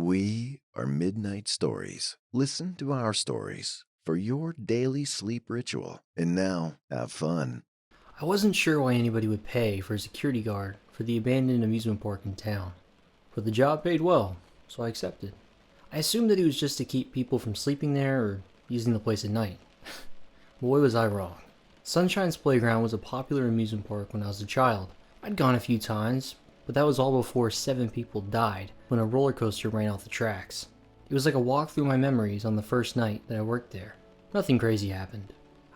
We are Midnight Stories. Listen to our stories for your daily sleep ritual. And now, have fun. I wasn't sure why anybody would pay for a security guard for the abandoned amusement park in town, but the job paid well, so I accepted. I assumed that it was just to keep people from sleeping there or using the place at night. Boy, was I wrong. Sunshine's Playground was a popular amusement park when I was a child. I'd gone a few times, but that was all before 7 people died when a roller coaster ran off the tracks. It was like a walk through my memories on the first night that I worked there. Nothing crazy happened.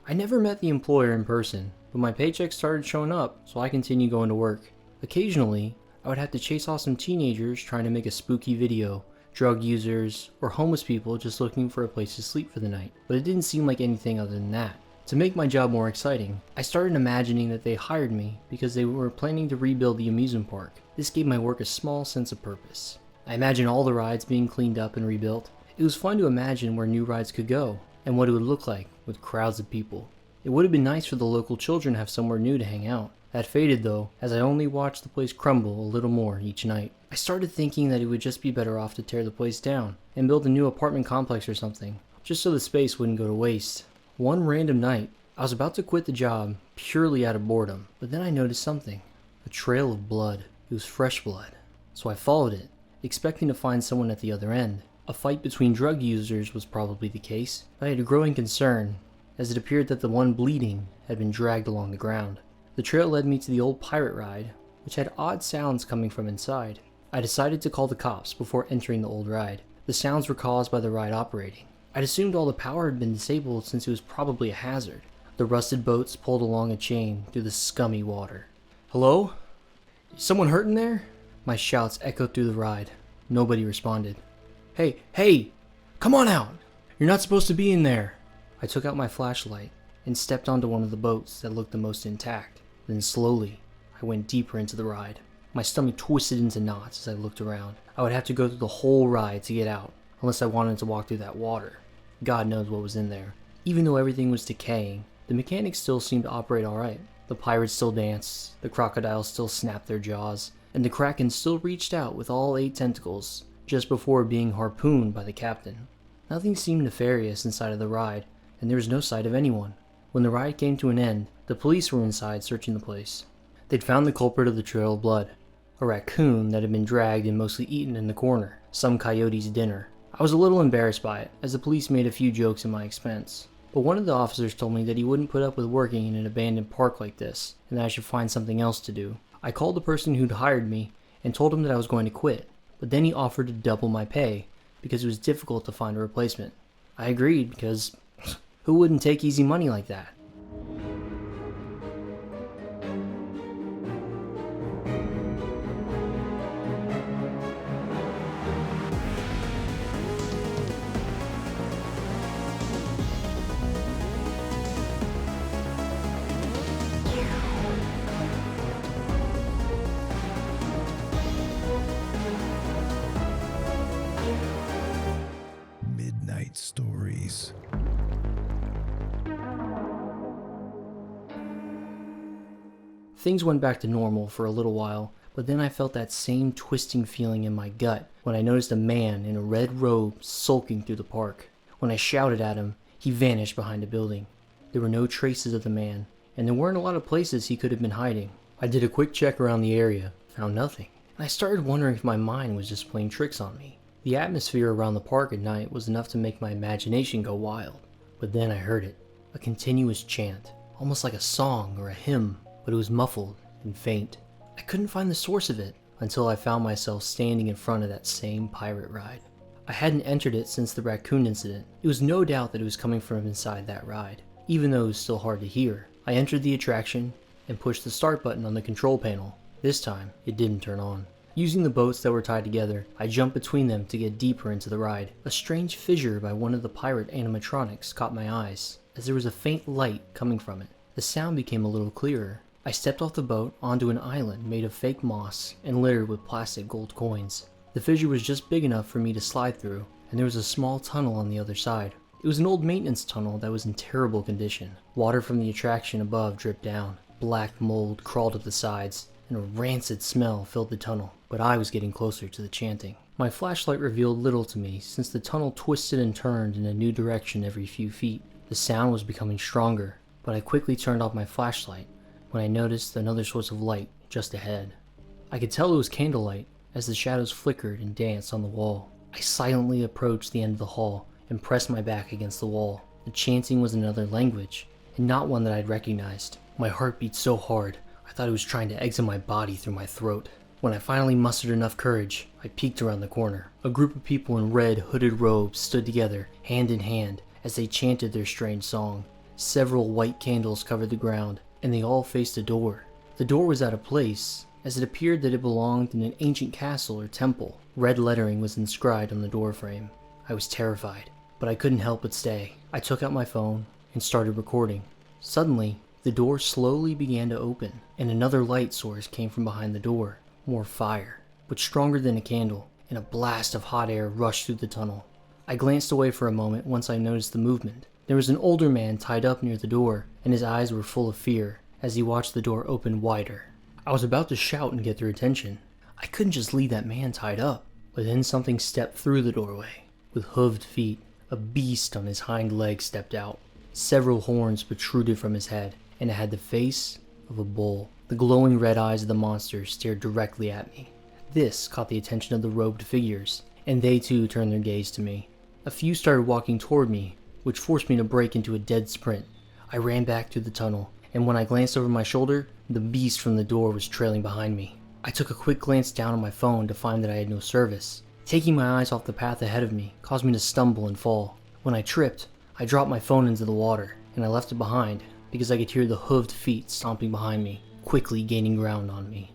I never met the employer in person, but my paycheck started showing up, so I continued going to work. Occasionally, I would have to chase off some teenagers trying to make a spooky video, drug users, or homeless people just looking for a place to sleep for the night, but it didn't seem like anything other than that. To make my job more exciting, I started imagining that they hired me because they were planning to rebuild the amusement park. This gave my work a small sense of purpose. I imagined all the rides being cleaned up and rebuilt. It was fun to imagine where new rides could go, and what it would look like with crowds of people. It would have been nice for the local children to have somewhere new to hang out. That faded though, as I only watched the place crumble a little more each night. I started thinking that it would just be better off to tear the place down and build a new apartment complex or something, just so the space wouldn't go to waste. One random night, I was about to quit the job purely out of boredom, but then I noticed something. A trail of blood. It was fresh blood. So I followed it, expecting to find someone at the other end. A fight between drug users was probably the case, but I had a growing concern, as it appeared that the one bleeding had been dragged along the ground. The trail led me to the old pirate ride, which had odd sounds coming from inside. I decided to call the cops before entering the old ride. The sounds were caused by the ride operating. I'd assumed all the power had been disabled since it was probably a hazard. The rusted boats pulled along a chain through the scummy water. Hello? Is someone hurt in there? My shouts echoed through the ride. Nobody responded. Hey! Come on out! You're not supposed to be in there! I took out my flashlight and stepped onto one of the boats that looked the most intact. Then slowly, I went deeper into the ride. My stomach twisted into knots as I looked around. I would have to go through the whole ride to get out, unless I wanted to walk through that water. God knows what was in there. Even though everything was decaying, the mechanics still seemed to operate alright. The pirates still danced, the crocodiles still snapped their jaws, and the kraken still reached out with all 8 tentacles, just before being harpooned by the captain. Nothing seemed nefarious inside of the ride, and there was no sight of anyone. When the ride came to an end, the police were inside searching the place. They'd found the culprit of the trail of blood, a raccoon that had been dragged and mostly eaten in the corner, some coyote's dinner. I was a little embarrassed by it, as the police made a few jokes at my expense, but one of the officers told me that he wouldn't put up with working in an abandoned park like this, and that I should find something else to do. I called the person who'd hired me and told him that I was going to quit, but then he offered to double my pay because it was difficult to find a replacement. I agreed because who wouldn't take easy money like that? Midnight Stories. Things went back to normal for a little while, but then I felt that same twisting feeling in my gut when I noticed a man in a red robe sulking through the park. When I shouted at him, he vanished behind a building. There were no traces of the man, and there weren't a lot of places he could have been hiding. I did a quick check around the area, found nothing, and I started wondering if my mind was just playing tricks on me. The atmosphere around the park at night was enough to make my imagination go wild, but then I heard it, a continuous chant, almost like a song or a hymn, but it was muffled and faint. I couldn't find the source of it until I found myself standing in front of that same pirate ride. I hadn't entered it since the raccoon incident. It was no doubt that it was coming from inside that ride, even though it was still hard to hear. I entered the attraction and pushed the start button on the control panel. This time, it didn't turn on. Using the boats that were tied together, I jumped between them to get deeper into the ride. A strange fissure by one of the pirate animatronics caught my eyes, as there was a faint light coming from it. The sound became a little clearer. I stepped off the boat onto an island made of fake moss and littered with plastic gold coins. The fissure was just big enough for me to slide through, and there was a small tunnel on the other side. It was an old maintenance tunnel that was in terrible condition. Water from the attraction above dripped down. Black mold crawled up the sides, and a rancid smell filled the tunnel. But I was getting closer to the chanting. My flashlight revealed little to me since the tunnel twisted and turned in a new direction every few feet. The sound was becoming stronger, but I quickly turned off my flashlight when I noticed another source of light just ahead. I could tell it was candlelight as the shadows flickered and danced on the wall. I silently approached the end of the hall and pressed my back against the wall. The chanting was in another language, and not one that I'd recognized. My heart beat so hard, I thought it was trying to exit my body through my throat. When I finally mustered enough courage, I peeked around the corner. A group of people in red, hooded robes stood together, hand in hand, as they chanted their strange song. Several white candles covered the ground, and they all faced a door. The door was out of place, as it appeared that it belonged in an ancient castle or temple. Red lettering was inscribed on the doorframe. I was terrified, but I couldn't help but stay. I took out my phone and started recording. Suddenly, the door slowly began to open, and another light source came from behind the door. More fire, but stronger than a candle, and a blast of hot air rushed through the tunnel. I glanced away for a moment once I noticed the movement. There was an older man tied up near the door, and his eyes were full of fear as he watched the door open wider. I was about to shout and get their attention. I couldn't just leave that man tied up, but then something stepped through the doorway. With hooved feet, a beast on his hind legs stepped out. Several horns protruded from his head, and it had the face of a bull. The glowing red eyes of the monster stared directly at me. This caught the attention of the robed figures, and they too turned their gaze to me. A few started walking toward me, which forced me to break into a dead sprint. I ran back through the tunnel, and when I glanced over my shoulder, the beast from the door was trailing behind me. I took a quick glance down on my phone to find that I had no service. Taking my eyes off the path ahead of me caused me to stumble and fall. When I tripped, I dropped my phone into the water, and I left it behind because I could hear the hooved feet stomping behind me, quickly gaining ground on me.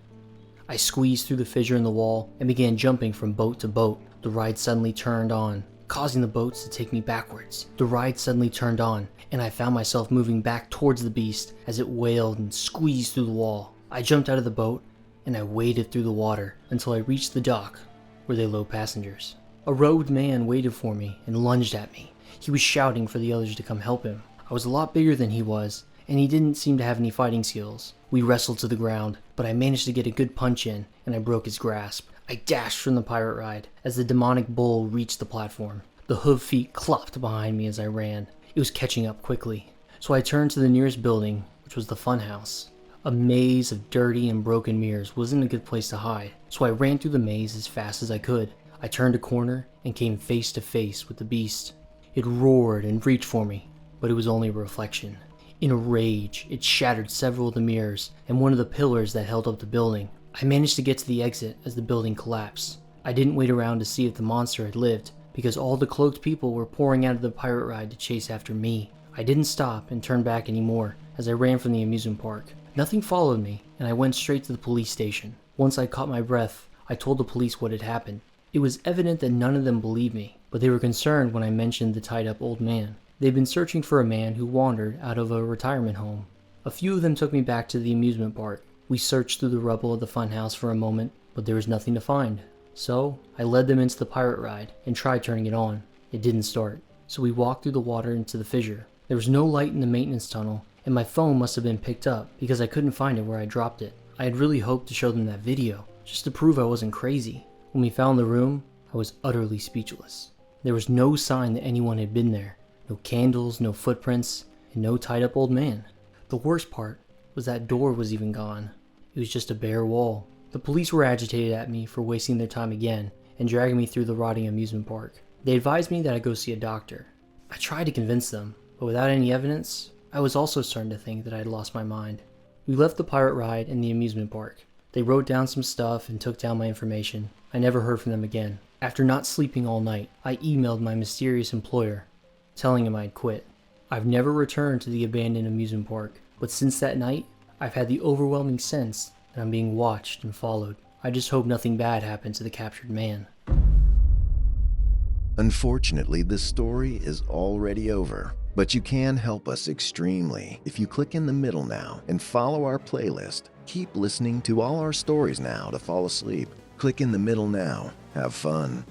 I squeezed through the fissure in the wall and began jumping from boat to boat. The ride suddenly turned on, causing the boats to take me backwards. The ride suddenly turned on, and I found myself moving back towards the beast as it wailed and squeezed through the wall. I jumped out of the boat, and I waded through the water until I reached the dock where they load passengers. A robed man waited for me and lunged at me. He was shouting for the others to come help him. I was a lot bigger than he was, and he didn't seem to have any fighting skills. We wrestled to the ground, but I managed to get a good punch in, and I broke his grasp. I dashed from the pirate ride as the demonic bull reached the platform. The hoof feet clopped behind me as I ran. It was catching up quickly, so I turned to the nearest building, which was the funhouse. A maze of dirty and broken mirrors wasn't a good place to hide, so I ran through the maze as fast as I could. I turned a corner and came face to face with the beast. It roared and reached for me, but it was only a reflection. In a rage, it shattered several of the mirrors and one of the pillars that held up the building. I managed to get to the exit as the building collapsed. I didn't wait around to see if the monster had lived, because all the cloaked people were pouring out of the pirate ride to chase after me. I didn't stop and turn back anymore as I ran from the amusement park. Nothing followed me, and I went straight to the police station. Once I caught my breath, I told the police what had happened. It was evident that none of them believed me, but they were concerned when I mentioned the tied-up old man. They'd been searching for a man who wandered out of a retirement home. A few of them took me back to the amusement park. We searched through the rubble of the funhouse for a moment, but there was nothing to find. So, I led them into the pirate ride and tried turning it on. It didn't start, so we walked through the water into the fissure. There was no light in the maintenance tunnel, and my phone must have been picked up because I couldn't find it where I dropped it. I had really hoped to show them that video, just to prove I wasn't crazy. When we found the room, I was utterly speechless. There was no sign that anyone had been there. No candles, no footprints, and no tied-up old man. The worst part was that door was even gone. It was just a bare wall. The police were agitated at me for wasting their time again and dragging me through the rotting amusement park. They advised me that I go see a doctor. I tried to convince them, but without any evidence, I was also starting to think that I had lost my mind. We left the pirate ride in the amusement park. They wrote down some stuff and took down my information. I never heard from them again. After not sleeping all night, I emailed my mysterious employer, telling him I'd quit. I've never returned to the abandoned amusement park, but since that night, I've had the overwhelming sense that I'm being watched and followed. I just hope nothing bad happened to the captured man. Unfortunately, this story is already over, but you can help us extremely if you click in the middle now and follow our playlist. Keep listening to all our stories now to fall asleep. Click in the middle now. Have fun.